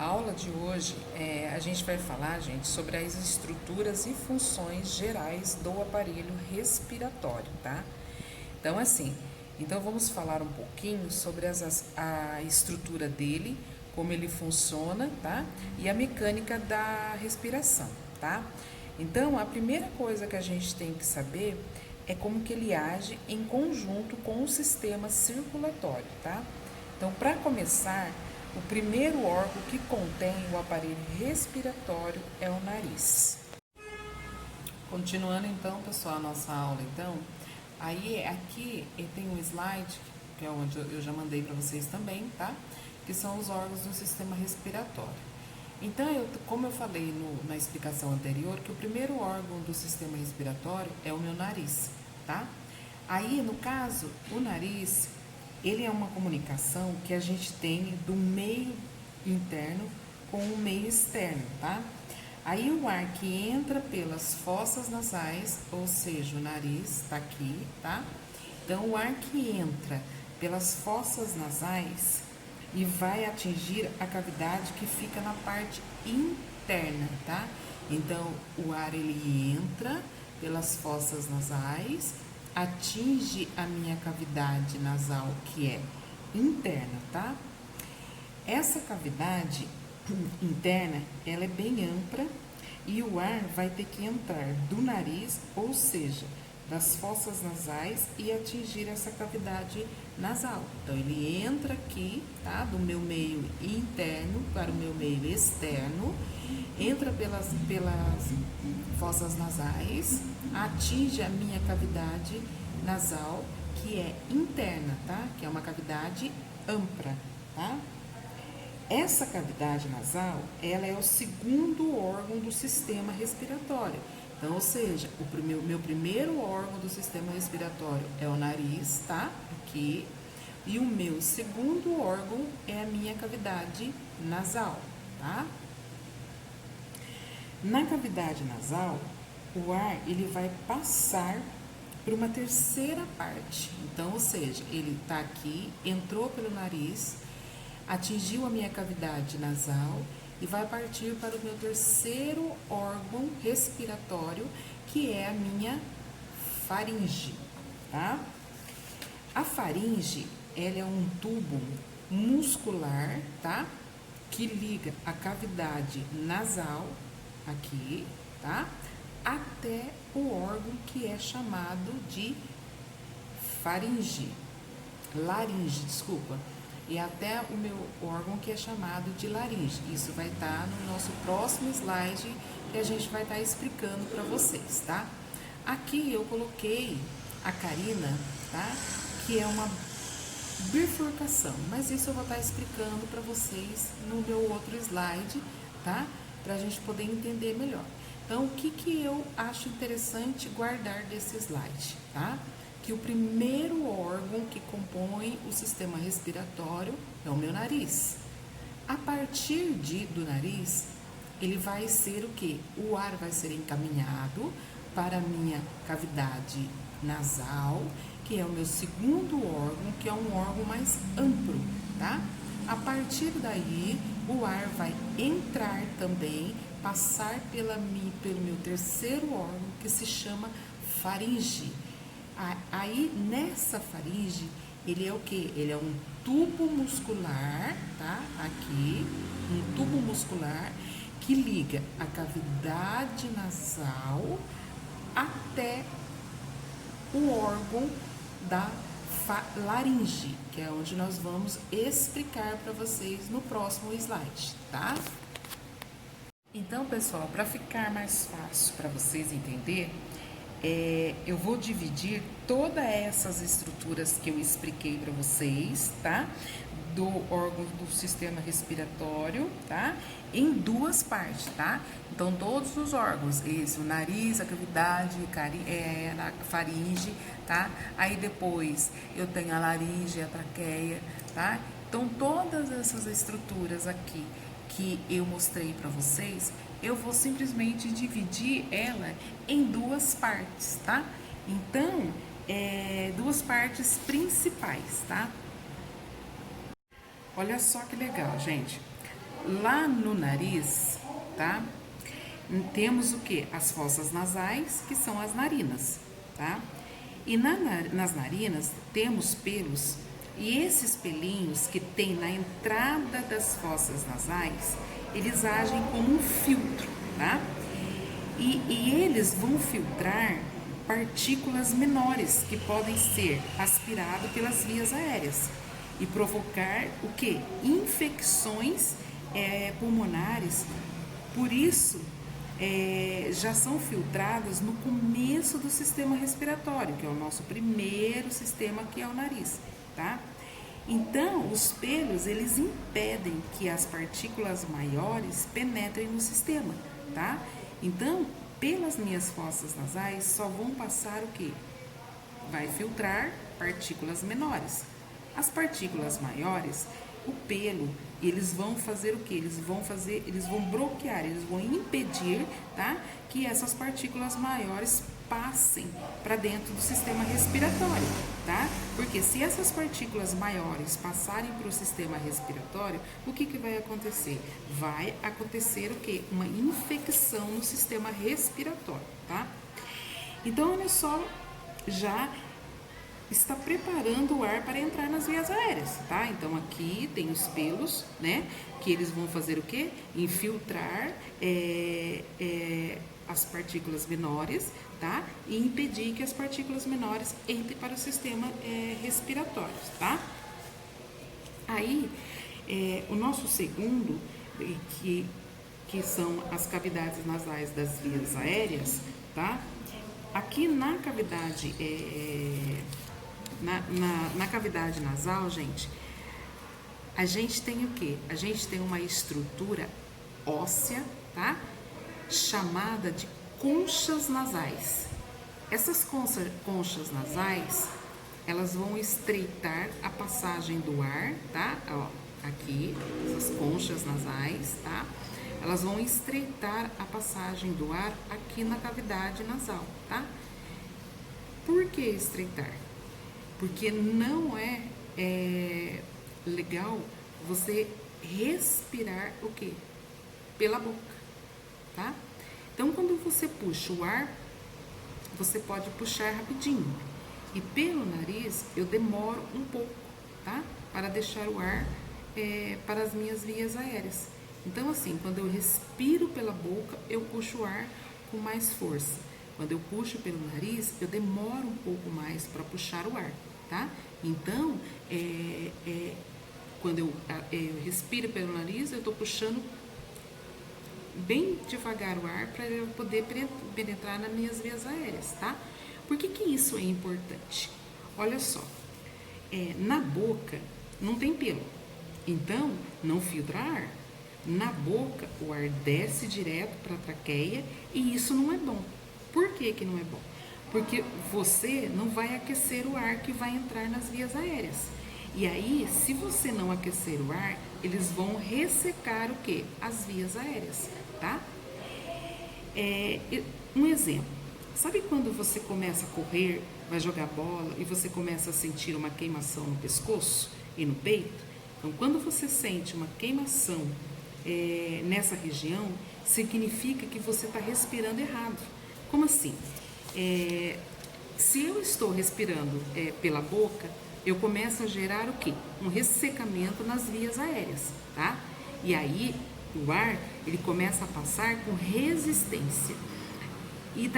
A aula de hoje, a gente vai falar, gente, sobre as estruturas e funções gerais do aparelho respiratório, tá? Então, assim, vamos falar um pouquinho sobre a estrutura dele, como ele funciona, tá? E a mecânica da respiração, tá? Então, a primeira coisa que a gente tem que saber é como que ele age em conjunto com o sistema circulatório, tá? Então, para começar, o primeiro órgão que contém o aparelho respiratório é o nariz. Continuando então, pessoal, a nossa aula, então, aí aqui tem um slide, que é onde eu já mandei para vocês também, tá? Que são os órgãos do sistema respiratório. Então, como eu falei na explicação anterior, que o primeiro órgão do sistema respiratório é o meu nariz, tá? Aí, no caso, o nariz, ele é uma comunicação que a gente tem do meio interno com o meio externo, tá? Aí o ar que entra pelas fossas nasais, ou seja, o nariz tá aqui, tá? Então, o ar que entra pelas fossas nasais e vai atingir a cavidade que fica na parte interna, tá? Então, o ar ele entra pelas fossas nasais, atinge a minha cavidade nasal, que é interna, tá? Essa cavidade interna, ela é bem ampla e o ar vai ter que entrar do nariz, ou seja, das fossas nasais e atingir essa cavidade nasal. Então, ele entra aqui, tá? Do meu meio interno para o meu meio externo, entra pelas fossas nasais, atinge a minha cavidade nasal, que é interna, tá? Que é uma cavidade ampla, tá? Essa cavidade nasal, ela é o segundo órgão do sistema respiratório. Então, ou seja, meu primeiro órgão do sistema respiratório é o nariz, tá? Aqui. E o meu segundo órgão é a minha cavidade nasal, tá? Na cavidade nasal, o ar ele vai passar para uma terceira parte. Então, ou seja, ele está aqui, entrou pelo nariz, atingiu a minha cavidade nasal e vai partir para o meu terceiro órgão respiratório, que é a minha faringe, tá? A faringe, ela é um tubo muscular, tá? Que liga a cavidade nasal, aqui, tá? Até o órgão que é chamado de laringe, desculpa. E até o meu órgão que é chamado de laringe. Isso vai estar no nosso próximo slide que a gente vai estar explicando para vocês, tá? Aqui eu coloquei a carina, tá? Que é uma bifurcação, mas isso eu vou estar explicando para vocês no meu outro slide, tá? Para a gente poder entender melhor. Então, o que eu acho interessante guardar desse slide, tá? Que o primeiro órgão que compõe o sistema respiratório é o meu nariz. A partir do nariz, ele vai ser o quê? O ar vai ser encaminhado para a minha cavidade nasal, que é o meu segundo órgão, que é um órgão mais amplo, tá? A partir daí, o ar vai entrar também, passar pelo meu terceiro órgão, que se chama faringe. Aí, nessa faringe, ele é o quê? Ele é um tubo muscular, tá? Aqui, um tubo muscular que liga a cavidade nasal até o órgão da laringe, que é onde nós vamos explicar para vocês no próximo slide, tá? Então, pessoal, para ficar mais fácil para vocês entenderem, eu vou dividir todas essas estruturas que eu expliquei para vocês, tá? Do órgão do sistema respiratório, tá? Em duas partes, tá? Então, todos os órgãos, o nariz, a cavidade, a faringe, tá? Aí depois eu tenho a laringe, a traqueia, tá? Então, todas essas estruturas aqui que eu mostrei para vocês, eu vou simplesmente dividir ela em duas partes, tá? Então, duas partes principais, tá? Olha só que legal, gente. Lá no nariz, tá? Temos o que? As fossas nasais, que são as narinas, tá? E nas narinas temos pelos, e esses pelinhos que tem na entrada das fossas nasais, eles agem como um filtro, tá? E eles vão filtrar partículas menores que podem ser aspiradas pelas vias aéreas e provocar o que? Infecções pulmonares. Por isso, já são filtradas no começo do sistema respiratório, que é o nosso primeiro sistema, que é o nariz, tá? Então, os pelos, eles impedem que as partículas maiores penetrem no sistema, tá? Então, pelas minhas fossas nasais, só vão passar o quê? Vai filtrar partículas menores. As partículas maiores, o pelo, eles vão fazer o que? Eles vão bloquear, eles vão impedir, tá? Que essas partículas maiores passem para dentro do sistema respiratório, tá? Porque se essas partículas maiores passarem para o sistema respiratório, o que vai acontecer? Vai acontecer o quê? Uma infecção no sistema respiratório, tá? Então, olha só, já está preparando o ar para entrar nas vias aéreas, tá? Então aqui tem os pelos, né? Que eles vão fazer o quê? Infiltrar as partículas menores, tá? E impedir que as partículas menores entrem para o sistema respiratório, tá? Aí, o nosso segundo, que são as cavidades nasais das vias aéreas, tá? Aqui na cavidade na cavidade nasal, gente, a gente tem o quê? A gente tem uma estrutura óssea, tá? Chamada de conchas nasais. Essas conchas nasais, elas vão estreitar a passagem do ar, tá? Ó, aqui, essas conchas nasais, tá? Elas vão estreitar a passagem do ar aqui na cavidade nasal, tá? Por que estreitar? Porque não é legal você respirar o quê? Pela boca, tá? Então, quando você puxa o ar, você pode puxar rapidinho. E pelo nariz, eu demoro um pouco, tá? Para deixar o ar para as minhas vias aéreas. Então, assim, quando eu respiro pela boca, eu puxo o ar com mais força. Quando eu puxo pelo nariz, eu demoro um pouco mais para puxar o ar, tá? Então, quando eu respiro pelo nariz, eu estou puxando bem devagar o ar para eu poder penetrar nas minhas vias aéreas, tá? Por que isso é importante? Olha só, na boca não tem pelo, então não filtra ar. Na boca, o ar desce direto para a traqueia e isso não é bom. Por que não é bom? Porque você não vai aquecer o ar que vai entrar nas vias aéreas. E aí, se você não aquecer o ar, eles vão ressecar o quê? As vias aéreas, tá? Um exemplo. Sabe quando você começa a correr, vai jogar bola e você começa a sentir uma queimação no pescoço e no peito? Então, quando você sente uma queimação nessa região, significa que você está respirando errado. Como assim? Se eu estou respirando pela boca, eu começo a gerar o quê? Um ressecamento nas vias aéreas, tá? E aí, o ar, ele começa a passar com resistência. E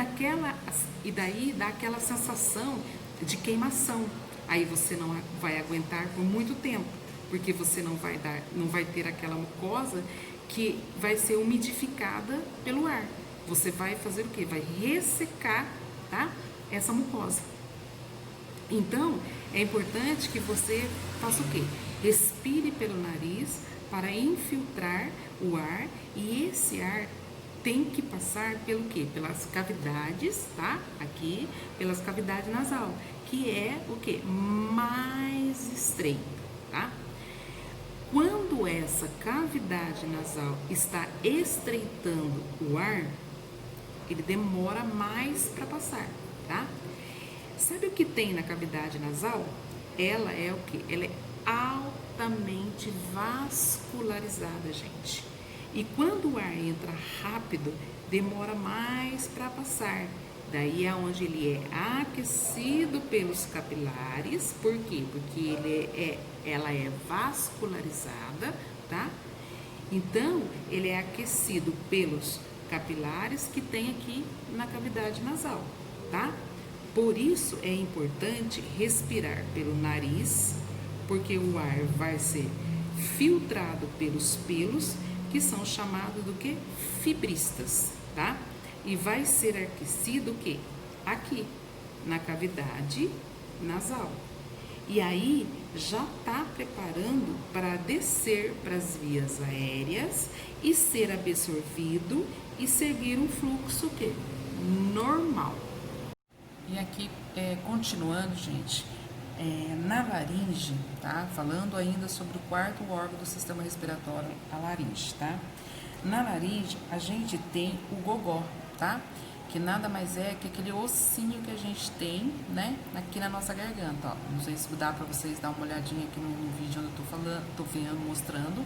daí dá aquela sensação de queimação. Aí você não vai aguentar por muito tempo, porque você não vai ter aquela mucosa que vai ser umidificada pelo ar. Você vai fazer o quê? Vai ressecar, tá? Essa mucosa. Então, é importante que você faça o quê? Respire pelo nariz para infiltrar o ar, e esse ar tem que passar pelo quê? Pelas cavidades, tá? Aqui, pelas cavidades nasal, que é o quê? Mais estreito, tá? Quando essa cavidade nasal está estreitando o ar, ele demora mais para passar, tá? Sabe o que tem na cavidade nasal? Ela é o quê? Ela é altamente vascularizada, gente. E quando o ar entra rápido, demora mais para passar. Daí é onde ele é aquecido pelos capilares. Por quê? Porque ela é vascularizada, tá? Então, ele é aquecido pelos capilares que tem aqui na cavidade nasal, tá? Por isso é importante respirar pelo nariz, porque o ar vai ser filtrado pelos pelos, que são chamados do que? Fibristas, tá? E vai ser aquecido o que? Aqui, na cavidade nasal. E aí já está preparando para descer para as vias aéreas e ser absorvido e seguir um fluxo que? Normal. E aqui, continuando, gente, na laringe, tá? Falando ainda sobre o quarto órgão do sistema respiratório, a laringe, tá? Na laringe, a gente tem o gogó, tá? Que nada mais é que aquele ossinho que a gente tem, né? Aqui na nossa garganta, ó. Não sei se dá pra vocês dar uma olhadinha aqui no vídeo onde eu tô falando, tô vendo, mostrando.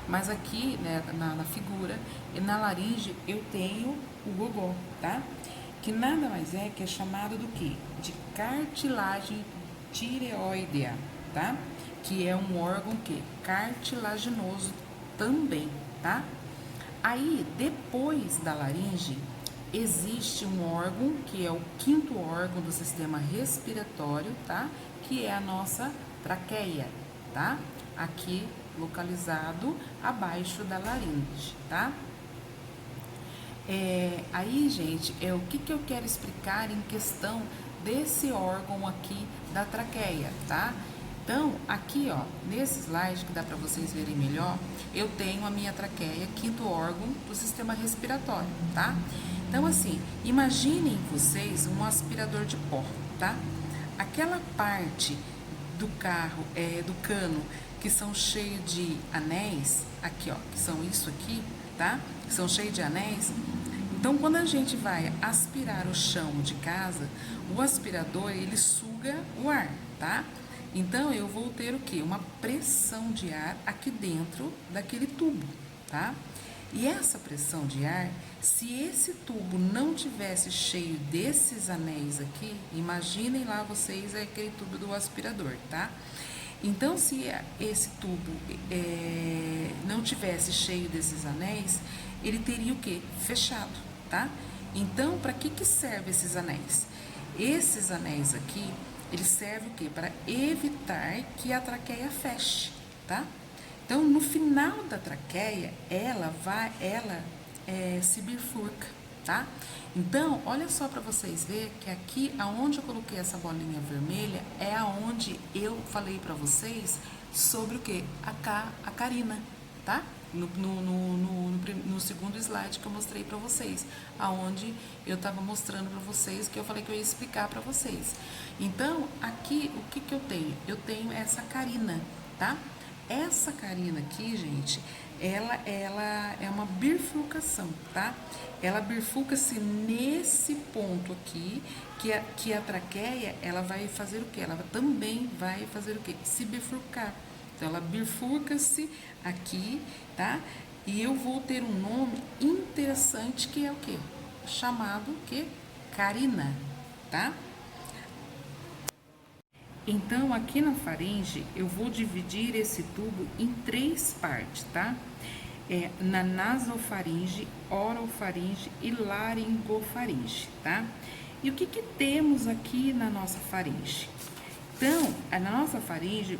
Mas aqui, né, na figura, e na laringe, eu tenho o gogó, tá? Que nada mais é que é chamado do quê? De cartilagem tireoidea, tá? Que é um órgão que cartilaginoso também, tá? Aí, depois da laringe, existe um órgão que é o quinto órgão do sistema respiratório, tá? Que é a nossa traqueia, tá? Aqui localizado abaixo da laringe, tá? Aí, gente, o que eu quero explicar em questão desse órgão aqui da traqueia, tá? Então, aqui, ó, nesse slide que dá para vocês verem melhor, eu tenho a minha traqueia, quinto órgão do sistema respiratório, tá? Então, assim, imaginem vocês um aspirador de pó, tá? Aquela parte do carro, do cano, que são cheios de anéis, aqui, ó, que são isso aqui, tá? Que são cheios de anéis. Então, quando a gente vai aspirar o chão de casa, o aspirador, ele suga o ar, tá? Então, eu vou ter o quê? Uma pressão de ar aqui dentro daquele tubo, tá? E essa pressão de ar, se esse tubo não tivesse cheio desses anéis aqui, imaginem lá vocês aquele tubo do aspirador, tá? Então, se esse tubo não tivesse cheio desses anéis, ele teria o quê? Fechado, tá? Então, para que servem esses anéis? Esses anéis aqui, eles servem o quê? Para evitar que a traqueia feche, tá? Então, no final da traqueia, ela se bifurca, tá? Então, olha só para vocês verem que aqui, aonde eu coloquei essa bolinha vermelha, é aonde eu falei para vocês sobre o quê? A carina, tá? No segundo slide que eu mostrei para vocês, aonde eu estava mostrando para vocês que eu falei que eu ia explicar para vocês. Então, aqui, o que eu tenho? Eu tenho essa carina, tá? Essa carina aqui, gente, ela é uma bifurcação, tá? Ela bifurca-se nesse ponto aqui, que a traqueia, ela vai fazer o quê? Ela também vai fazer o quê? Se bifurcar. Então, ela bifurca-se aqui, tá? E eu vou ter um nome interessante que é o quê? Chamado que carina, tá? Então, aqui na faringe, eu vou dividir esse tubo em 3 partes, tá? Na nasofaringe, orofaringe e laringofaringe, tá? E o que temos aqui na nossa faringe? Então, a nossa faringe,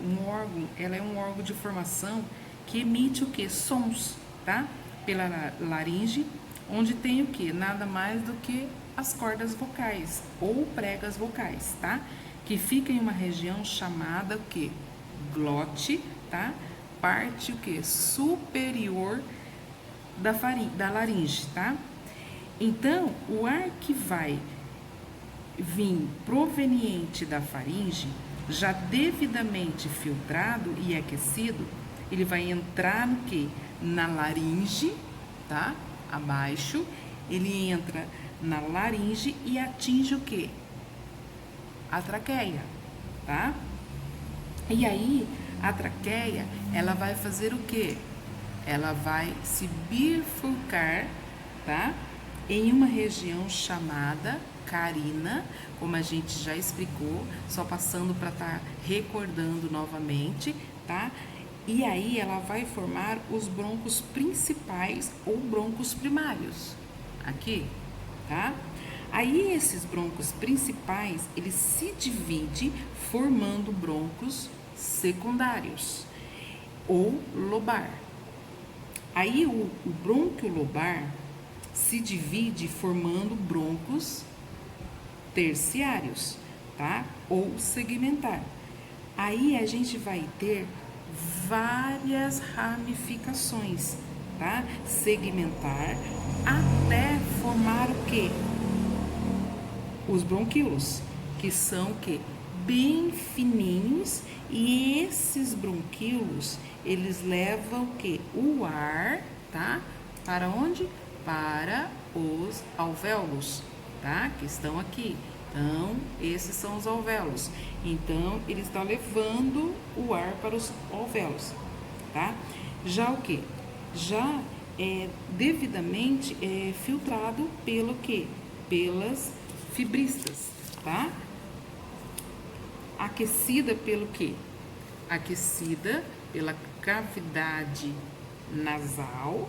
ela é um órgão de formação que emite o quê? Sons, tá? Pela laringe, onde tem o quê? Nada mais do que as cordas vocais ou pregas vocais, tá? Que fica em uma região chamada o quê? Glote, tá? Parte o quê? Superior da laringe, tá? Então, o ar que vai vir proveniente da faringe, já devidamente filtrado e aquecido, ele vai entrar no quê? Na laringe, tá? Abaixo, ele entra na laringe e atinge o quê? A traqueia, tá? E aí, A traqueia, ela vai fazer o quê? Ela vai se bifurcar, tá? Em uma região chamada carina, como a gente já explicou, só passando para estar recordando novamente, tá? E aí ela vai formar os broncos principais ou broncos primários, aqui, tá? Aí esses broncos principais, eles se dividem formando broncos secundários ou lobar. Aí o brônquio lobar se divide formando broncos terciários, tá? Ou segmentar. Aí a gente vai ter várias ramificações, tá? Segmentar até formar o quê? Os bronquíolos, que são o quê? Bem fininhos, e esses bronquíolos, eles levam o quê? O ar, tá? Para onde? Para os alvéolos, tá? Que estão aqui. Então, esses são os alvéolos. Então, ele está levando o ar para os alvéolos, tá? Já o quê? Já é devidamente filtrado pelo quê? Pelas fibristas, tá? Aquecida pelo quê? Aquecida pela cavidade nasal,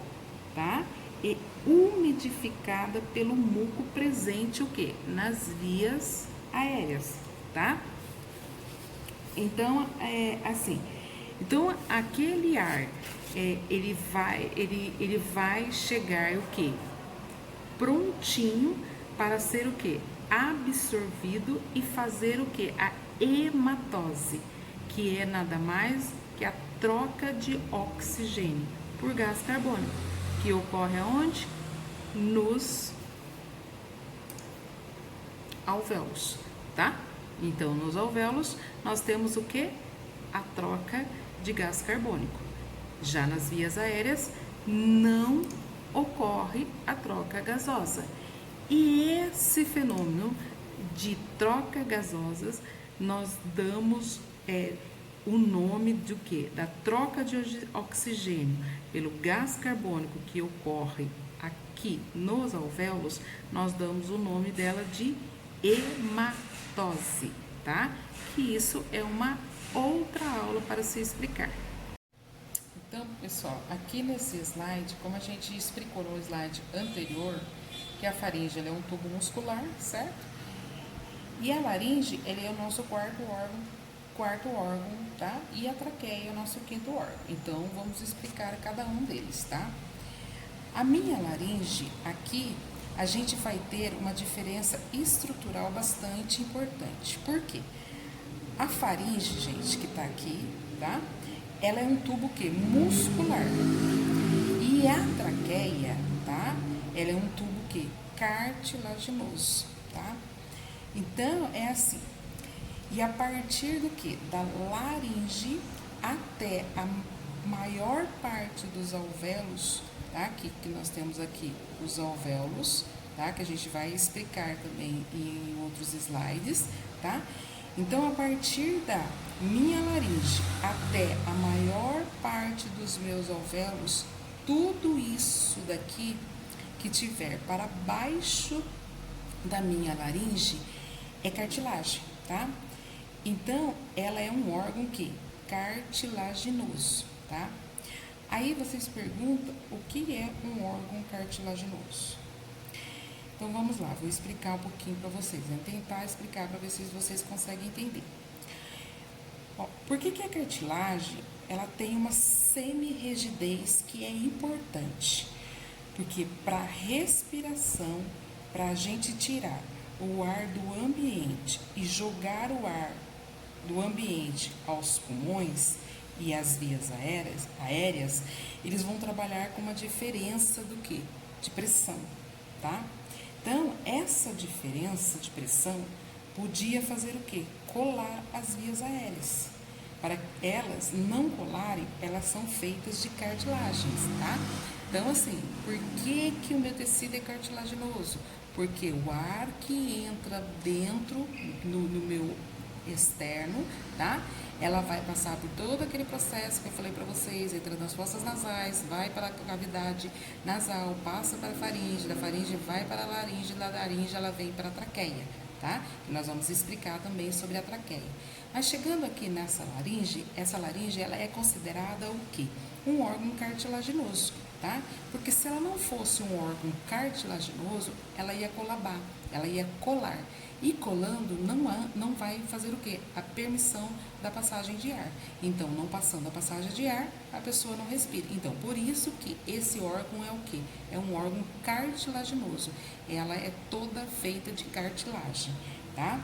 tá? E umidificada pelo muco presente o quê? Nas vias aéreas, tá? Então, assim, então aquele ar, ele vai chegar o quê? Prontinho para ser o quê? Absorvido e fazer o quê? A hematose, que é nada mais que a troca de oxigênio por gás carbônico, que ocorre aonde? Nos alvéolos, tá? Então, nos alvéolos, nós temos o que? A troca de gás carbônico. Já nas vias aéreas, não ocorre a troca gasosa. E esse fenômeno de troca gasosas, nós damos o nome do quê? Da troca de oxigênio pelo gás carbônico que ocorre aqui nos alvéolos, nós damos o nome dela de hematose, tá? Que isso é uma outra aula para se explicar. Então, pessoal, aqui nesse slide, como a gente explicou no slide anterior, que a faringe é um tubo muscular, certo? E a laringe, ele é o nosso quarto órgão, tá? E a traqueia é o nosso quinto órgão. Então, vamos explicar cada um deles, tá? A minha laringe, aqui, a gente vai ter uma diferença estrutural bastante importante. Por quê? A faringe, gente, que tá aqui, tá? Ela é um tubo que muscular. E a traqueia, tá? Ela é um tubo que cartilaginoso, tá? Então, é assim. E a partir do que? Da laringe até a maior parte dos alvéolos, tá? Que nós temos aqui os alvéolos, tá? Que a gente vai explicar também em outros slides, tá? Então, a partir da minha laringe até a maior parte dos meus alvéolos, tudo isso daqui que tiver para baixo da minha laringe é cartilagem, tá? Então, ela é um órgão que cartilaginoso, tá? Aí vocês perguntam o que é um órgão cartilaginoso. Então, vamos lá, vou explicar um pouquinho para vocês, né? Tentar explicar para ver se vocês conseguem entender. Ó, por que a cartilagem, ela tem uma semi-rigidez que é importante? Porque para respiração, para a gente tirar o ar do ambiente e jogar o ar do ambiente aos pulmões e às vias aéreas, eles vão trabalhar com uma diferença do quê? De pressão, tá? Então, essa diferença de pressão podia fazer o quê? Colar as vias aéreas. Para elas não colarem, elas são feitas de cartilagens, tá? Então, assim, por que o meu tecido é cartilaginoso? Porque o ar que entra dentro no meu externo, tá? Ela vai passar por todo aquele processo que eu falei para vocês, entra nas fossas nasais, vai para a cavidade nasal, passa para a faringe, da faringe vai para a laringe, da laringe ela vem para a traqueia, tá? E nós vamos explicar também sobre a traqueia. Mas chegando aqui nessa laringe, essa laringe ela é considerada o quê? Um órgão cartilaginoso, tá? Porque se ela não fosse um órgão cartilaginoso, ela ia colabar, ela ia colar. E colando não vai fazer o quê? A permissão da passagem de ar. Então, não passando a passagem de ar, a pessoa não respira. Então, por isso que esse órgão é o quê? É um órgão cartilaginoso. Ela é toda feita de cartilagem, tá?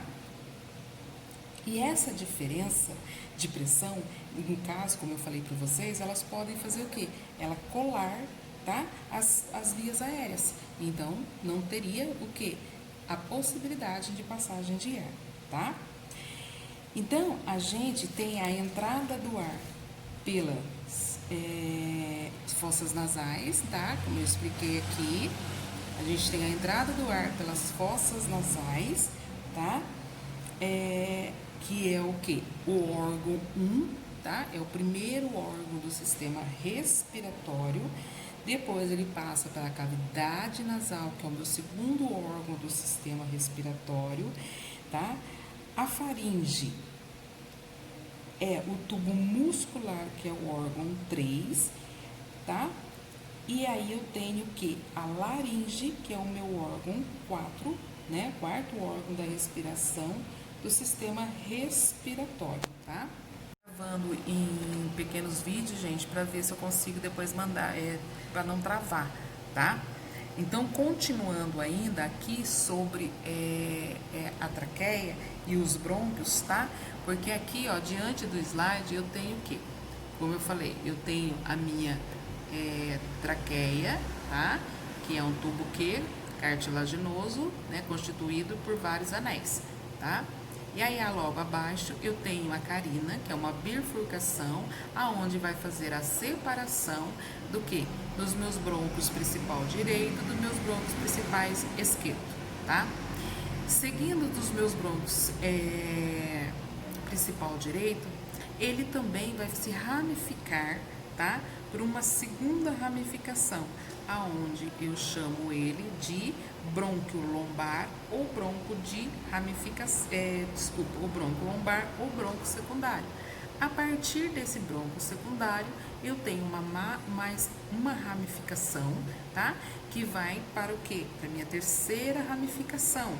E essa diferença de pressão, no caso, como eu falei para vocês, elas podem fazer o quê? Ela colar, tá? As vias aéreas. Então, não teria o quê? A possibilidade de passagem de ar, tá? Então, a gente tem a entrada do ar pelas fossas nasais, tá? Como eu expliquei aqui, a gente tem a entrada do ar pelas fossas nasais, tá? Que é o que? O órgão 1, tá? É o primeiro órgão do sistema respiratório. Depois ele passa para a cavidade nasal, que é o meu segundo órgão do sistema respiratório, tá? A faringe é o tubo muscular, que é o órgão 3, tá? E aí eu tenho que a laringe, que é o meu órgão 4, né? Quarto órgão da respiração do sistema respiratório, tá? Gravando em pequenos vídeos, gente, para ver se eu consigo depois mandar, para não travar, tá? Então, continuando ainda aqui sobre a traqueia e os brônquios, tá? Porque aqui, ó, diante do slide, eu tenho o quê? Como eu falei, eu tenho a minha traqueia, tá? Que é um tubo cartilaginoso, né? Constituído por vários anéis, tá? E aí, logo abaixo, eu tenho a carina, que é uma bifurcação, aonde vai fazer a separação do que? Dos meus brônquios principal direito, dos meus brônquios principais esquerdo, tá? Seguindo dos meus brônquios principal direito, ele também vai se ramificar, tá? Por uma segunda ramificação, aonde eu chamo ele de brônquio lombar ou bronco de ramificação, o brônquio lombar ou bronco secundário. A partir desse bronco secundário, eu tenho mais uma ramificação, tá? Que vai para o quê? Para a minha terceira ramificação.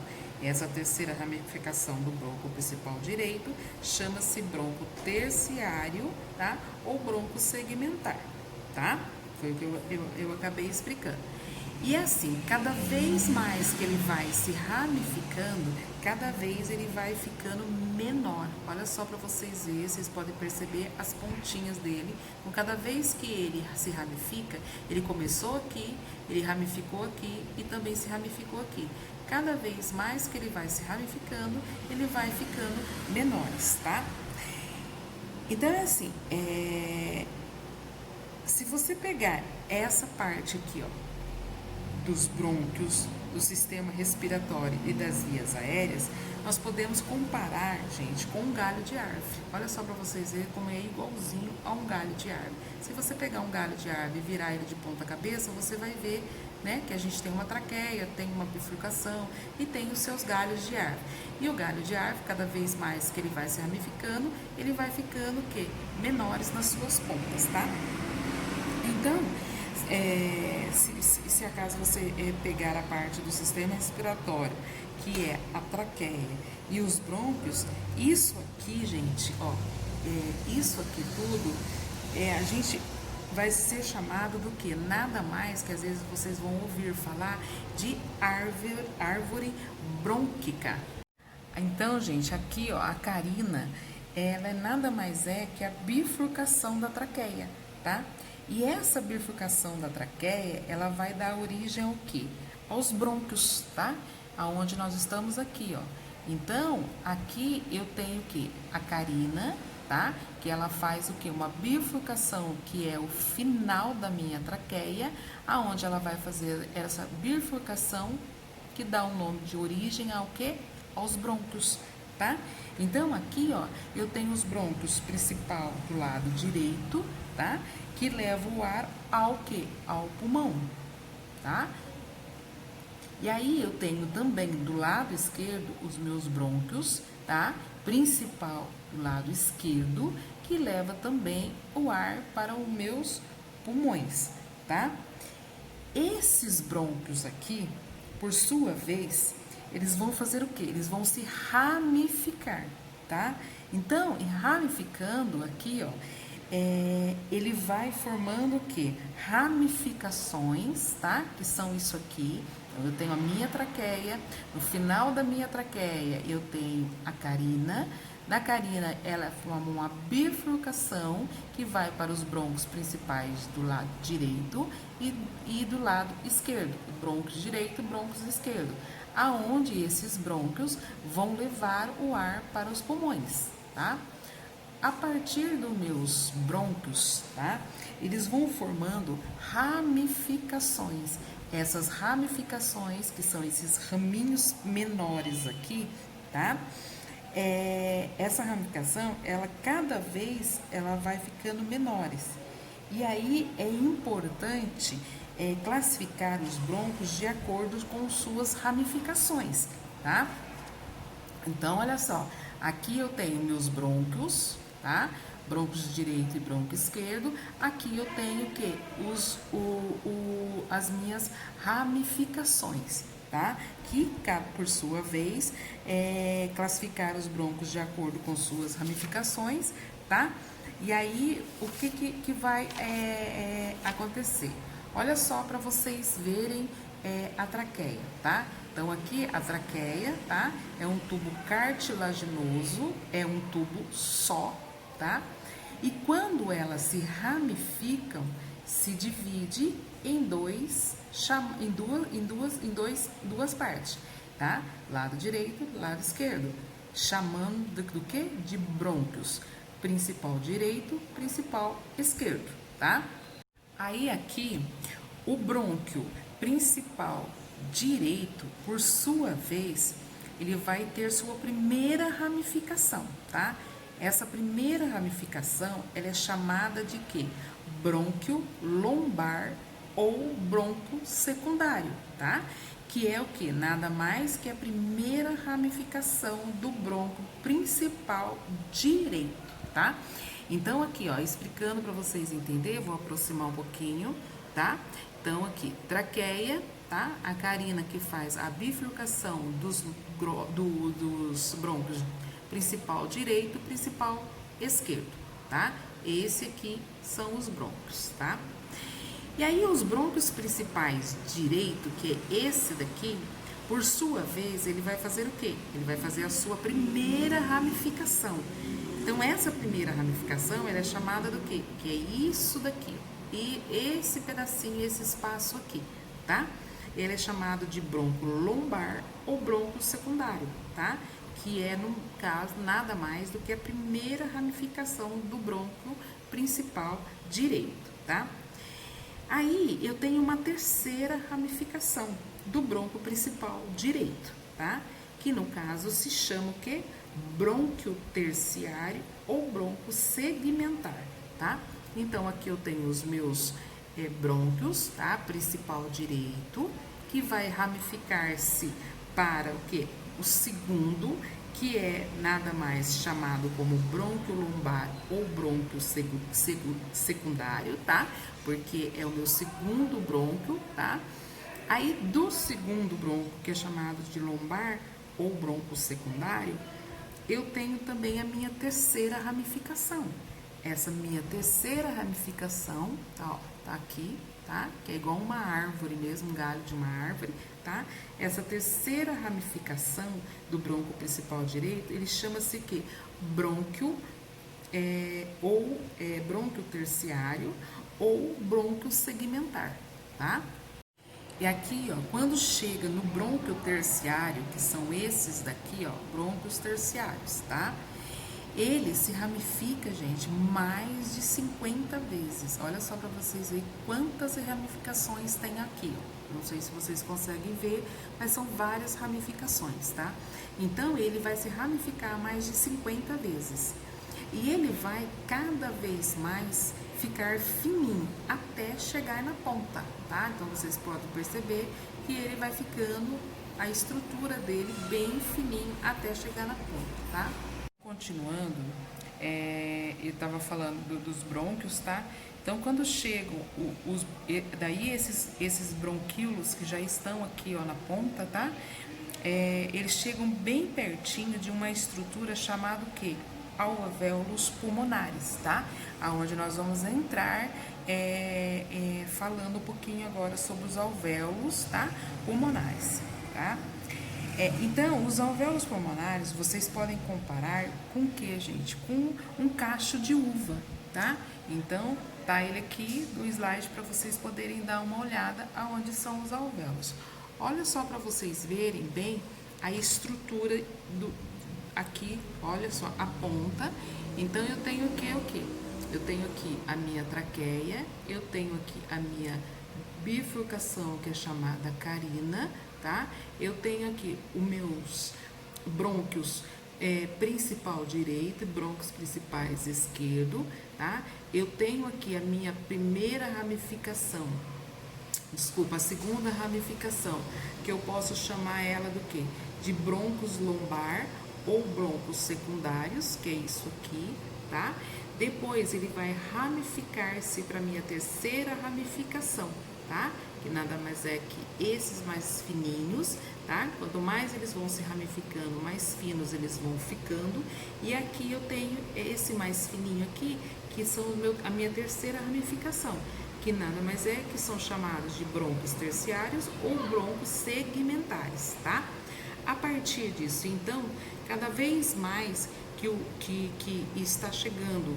Essa terceira ramificação do bronco principal direito chama-se bronco terciário, tá? Ou bronco segmentar, tá? Foi o que eu acabei explicando. E assim, cada vez mais que ele vai se ramificando, cada vez ele vai ficando menor. Olha só para vocês verem, vocês podem perceber as pontinhas dele. Então, cada vez que ele se ramifica, ele começou aqui, ele ramificou aqui e também se ramificou aqui. Cada vez mais que ele vai se ramificando, ele vai ficando menores, tá? Então, é assim, se você pegar essa parte aqui, ó, dos brônquios, do sistema respiratório e das vias aéreas, nós podemos comparar, gente, com um galho de árvore. Olha só para vocês verem como é igualzinho a um galho de árvore. Se você pegar um galho de árvore e virar ele de ponta cabeça, você vai ver, né, que a gente tem uma traqueia, tem uma bifurcação e tem os seus galhos de árvore. E o galho de árvore, cada vez mais que ele vai se ramificando, ele vai ficando o quê? Menores nas suas pontas, tá? Então, se acaso você pegar a parte do sistema respiratório, que é a traqueia e os brônquios, isso aqui, gente, ó, isso aqui tudo, a gente vai ser chamado do que? Nada mais que às vezes vocês vão ouvir falar de árvore brônquica. Então, gente, aqui, ó, a carina, ela nada mais que a bifurcação da traqueia, tá? E essa bifurcação da traqueia, ela vai dar origem ao quê? Aos brônquios, tá? Aonde nós estamos aqui, ó. Então, aqui eu tenho o quê? A carina, tá? Que ela faz o quê? Uma bifurcação, que é o final da minha traqueia, aonde ela vai fazer essa bifurcação, que dá um nome de origem ao quê? Aos brônquios, tá? Então, aqui, ó, eu tenho os brônquios principal do lado direito, tá? Que leva o ar ao quê? Ao pulmão, tá? E aí eu tenho também do lado esquerdo os meus brônquios, tá? Principal do lado esquerdo, que leva também o ar para os meus pulmões, tá? Esses brônquios aqui, por sua vez, eles vão fazer o quê? Eles vão se ramificar, tá? Então, em ramificando aqui, ó, ele vai formando o quê? Ramificações, tá? Que são isso aqui. Então, eu tenho a minha traqueia, no final da minha traqueia eu tenho a carina. Na carina, ela forma uma bifurcação que vai para os brônquios principais do lado direito e do lado esquerdo, brônquios direito e brônquios esquerdo, aonde esses brônquios vão levar o ar para os pulmões, tá? A partir dos meus brônquios, tá? Eles vão formando ramificações. Essas ramificações, que são esses raminhos menores aqui, tá? Essa ramificação, ela cada vez ela vai ficando menores. E aí é importante classificar os brônquios de acordo com suas ramificações, tá? Então, olha só, aqui eu tenho meus brônquios, tá? Brônquios direito e brônquio esquerdo. Aqui eu tenho o quê? As minhas ramificações, tá? Que, por sua vez, classificar os brônquios de acordo com suas ramificações, tá? E aí, o que vai acontecer? Olha só para vocês verem a traqueia, tá? Então, aqui a traqueia, tá? É um tubo cartilaginoso, é um tubo só, tá? E quando elas se ramificam, se divide em duas partes, tá? Lado direito, lado esquerdo, chamando do que? De brônquios, principal direito, principal esquerdo, tá? Aí aqui, o brônquio principal direito, por sua vez, ele vai ter sua primeira ramificação, tá? Essa primeira ramificação, ela é chamada de quê? Brônquio lombar ou brônquio secundário, tá? Que é o que? Nada mais que a primeira ramificação do brônquio principal direito, tá? Então, aqui, ó, explicando para vocês entenderem, vou aproximar um pouquinho, tá? Então, aqui, traqueia, tá? A carina que faz a bifurcação dos brônquios principal direito, principal esquerdo, tá? Esse aqui são os brônquios, tá? E aí os brônquios principais direito, que é esse daqui, por sua vez, ele vai fazer o quê? Ele vai fazer a sua primeira ramificação. Então essa primeira ramificação, ela é chamada do quê? Que é isso daqui. E esse pedacinho, esse espaço aqui, tá? Ele é chamado de brônquio lombar ou brônquio secundário, tá? Que é, no caso, nada mais do que a primeira ramificação do brônquio principal direito, tá? Aí, eu tenho uma terceira ramificação do brônquio principal direito, tá? Que, no caso, se chama o quê? Brônquio terciário ou brônquio segmentar, tá? Então, aqui eu tenho os meus brônquios, tá? Principal direito, que vai ramificar-se para o quê? O segundo, que é nada mais chamado como brônquio lombar ou brônquio secundário, tá? Porque é o meu segundo brônquio, tá? Aí, do segundo brônquio, que é chamado de lombar ou brônquio secundário, eu tenho também a minha terceira ramificação. Essa minha terceira ramificação, tá, ó, tá aqui, tá? Que é igual uma árvore mesmo, um galho de uma árvore, tá? Essa terceira ramificação do brônquio principal direito, ele chama-se que brônquio brônquio terciário ou brônquio segmentar, tá? E aqui, ó, quando chega no brônquio terciário, que são esses daqui, ó, brônquios terciários, tá? Ele se ramifica, gente, mais de 50 vezes. Olha só para vocês verem quantas ramificações tem aqui. Não sei se vocês conseguem ver, mas são várias ramificações, tá? Então, ele vai se ramificar mais de 50 vezes. E ele vai cada vez mais ficar fininho até chegar na ponta, tá? Então, vocês podem perceber que ele vai ficando, a estrutura dele bem fininho até chegar na ponta, tá? Continuando, eu estava falando dos brônquios, tá? Então, quando chegam daí esses bronquíolos que já estão aqui, ó, na ponta, tá? Eles chegam bem pertinho de uma estrutura chamada o quê? Alvéolos pulmonares, tá? Aonde nós vamos entrar falando um pouquinho agora sobre os alvéolos, tá? Pulmonares, tá? Então, os alvéolos pulmonares, vocês podem comparar com o que, gente? Com um cacho de uva, tá? Então, tá ele aqui no slide para vocês poderem dar uma olhada aonde são os alvéolos. Olha só para vocês verem bem a estrutura aqui, olha só, a ponta. Então, eu tenho o que? Eu tenho aqui a minha traqueia, eu tenho aqui a minha bifurcação, que é chamada carina, tá? Eu tenho aqui os meus brônquios principal direito e brônquios principais esquerdo, tá? Eu tenho aqui a minha primeira ramificação, a segunda ramificação, que eu posso chamar ela do quê? De brônquios lombar ou brônquios secundários, que é isso aqui, tá? Depois ele vai ramificar-se para a minha terceira ramificação, tá? Que nada mais é que esses mais fininhos, tá? Quanto mais eles vão se ramificando, mais finos eles vão ficando. E aqui eu tenho esse mais fininho aqui, que são a minha terceira ramificação, que nada mais é que são chamados de brônquios terciários ou brônquios segmentares, tá? A partir disso, então, cada vez mais que está chegando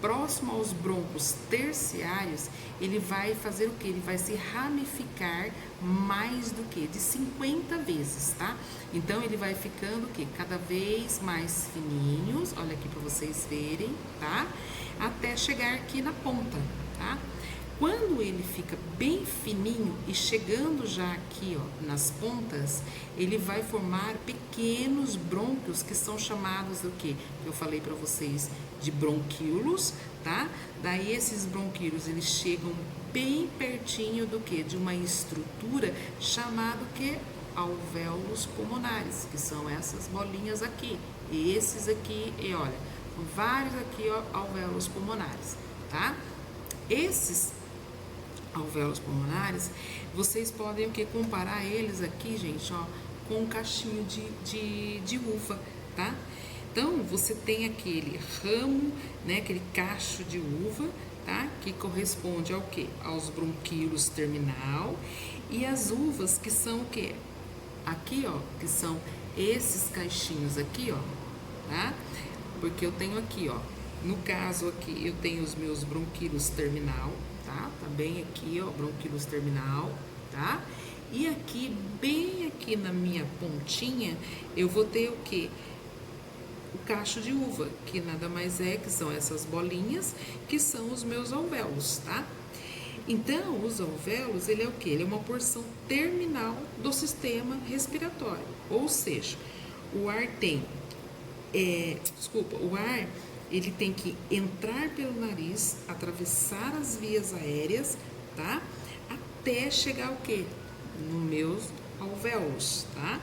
próximo aos brônquios terciários, ele vai fazer o que? Ele vai se ramificar mais do que? De 50 vezes, tá? Então, ele vai ficando o que? Cada vez mais fininhos, olha aqui para vocês verem, tá? Até chegar aqui na ponta, tá? Quando ele fica bem fininho e chegando já aqui, ó, nas pontas, ele vai formar pequenos brônquios que são chamados do quê? Eu falei para vocês de bronquíolos, tá? Daí esses bronquíolos, eles chegam bem pertinho do quê? De uma estrutura chamada o quê? Alvéolos pulmonares, que são essas bolinhas aqui. E esses aqui, e olha, vários aqui, ó, alvéolos pulmonares, tá? Esses alvéolos pulmonares, vocês podem o que? Comparar eles aqui, gente, ó, com um cachinho de uva, tá? Então, você tem aquele ramo, né, aquele cacho de uva, tá? Que corresponde ao que? Aos bronquíolos terminal, e as uvas que são o que? Aqui, ó, que são esses caixinhos aqui, ó, tá? Porque eu tenho aqui, ó, no caso aqui, eu tenho os meus bronquíolos terminal, tá? Tá bem aqui, ó, bronquíolos terminal, tá? E aqui, bem aqui na minha pontinha, eu vou ter o quê? O cacho de uva, que nada mais é que são essas bolinhas, que são os meus alvéolos, tá? Então, os alvéolos, ele é o quê? Ele é uma porção terminal do sistema respiratório, ou seja, o ar tem, o ar, ele tem que entrar pelo nariz, atravessar as vias aéreas, tá? Até chegar o quê? Nos meus alvéolos, tá?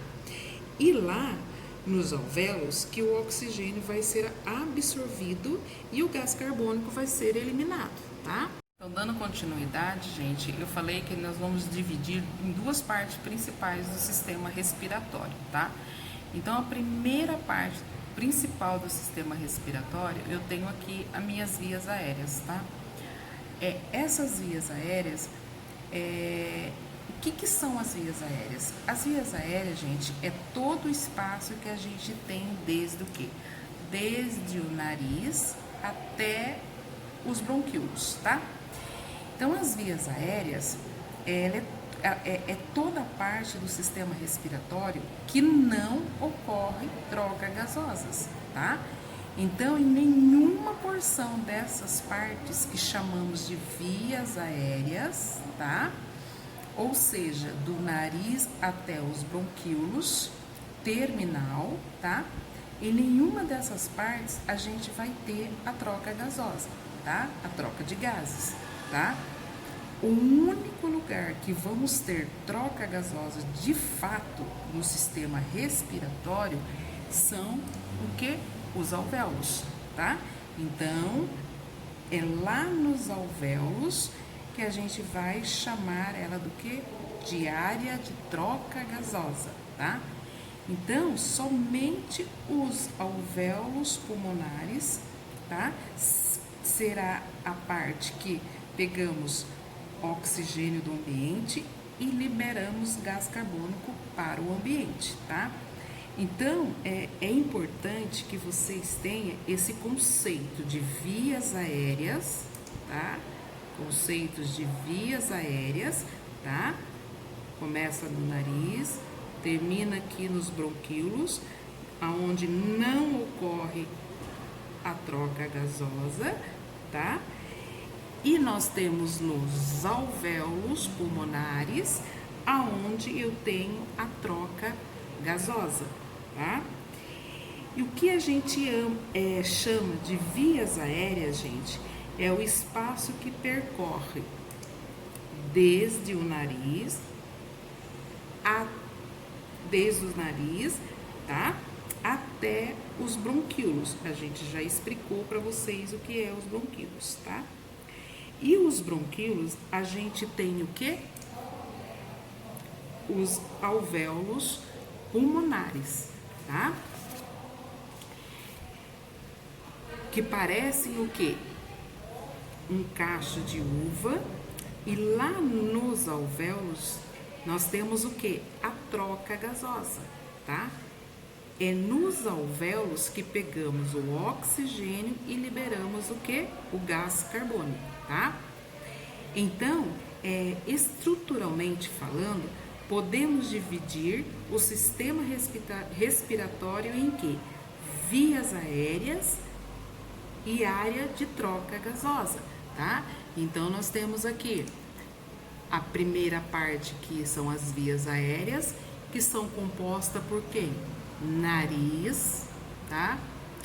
E lá, nos alvéolos, que o oxigênio vai ser absorvido e o gás carbônico vai ser eliminado, tá? Então, dando continuidade, gente, eu falei que nós vamos dividir em duas partes principais do sistema respiratório, tá? Então, a primeira parte principal do sistema respiratório, eu tenho aqui as minhas vias aéreas, tá? Essas vias aéreas, o que são as vias aéreas? As vias aéreas, gente, é todo o espaço que a gente tem desde o quê? Desde o nariz até os bronquíolos, tá? Então, as vias aéreas, é toda a parte do sistema respiratório que não ocorre trocas gasosas, tá? Então, em nenhuma porção dessas partes que chamamos de vias aéreas, tá? Ou seja, do nariz até os bronquíolos, terminal, tá? Em nenhuma dessas partes a gente vai ter a troca gasosa, tá? A troca de gases, tá? O único lugar que vamos ter troca gasosa de fato no sistema respiratório são o que? Os alvéolos, tá? Então, é lá nos alvéolos que a gente vai chamar ela do que? De área de troca gasosa, tá? Então, somente os alvéolos pulmonares, tá? Será a parte que pegamos oxigênio do ambiente e liberamos gás carbônico para o ambiente, tá? Então, é importante que vocês tenham esse conceito de vias aéreas, tá? Conceitos de vias aéreas, tá? Começa no nariz, termina aqui nos bronquíolos, aonde não ocorre a troca gasosa, tá? E nós temos nos alvéolos pulmonares, aonde eu tenho a troca gasosa, tá? E o que a gente chama de vias aéreas, gente, é o espaço que percorre desde o nariz, tá? Até os bronquíolos. A gente já explicou para vocês o que é os bronquíolos, tá? E os bronquíolos, a gente tem o quê? Os alvéolos pulmonares, tá? Que parecem o quê? Um cacho de uva, e lá nos alvéolos nós temos o quê? A troca gasosa, tá? É nos alvéolos que pegamos o oxigênio e liberamos o quê? O gás carbônico, tá? Então, estruturalmente falando, podemos dividir o sistema respiratório em que? Vias aéreas e área de troca gasosa, tá? Então, nós temos aqui a primeira parte, que são as vias aéreas, que são compostas por quem? Nariz, tá?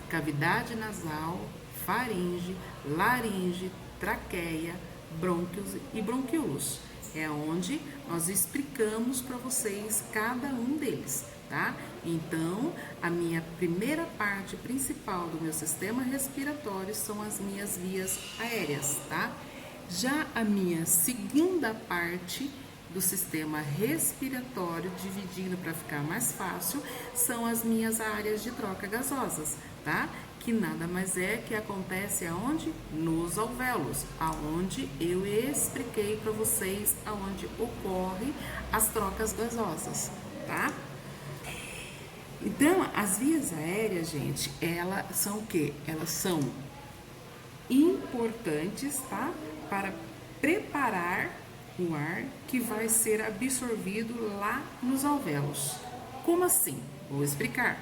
Cavidade nasal, faringe, laringe, traqueia, brônquios e bronquíolos. É onde nós explicamos para vocês cada um deles, tá? Então, a minha primeira parte principal do meu sistema respiratório são as minhas vias aéreas, tá? Já a minha segunda parte do sistema respiratório, dividindo para ficar mais fácil, são as minhas áreas de troca gasosas, tá? Que nada mais é que acontece aonde? Nos alvéolos, aonde eu expliquei para vocês aonde ocorre as trocas gasosas, tá? Então, as vias aéreas, gente, elas são o quê? Elas são importantes, tá? Para preparar o ar que vai ser absorvido lá nos alvéolos. Como assim? Vou explicar.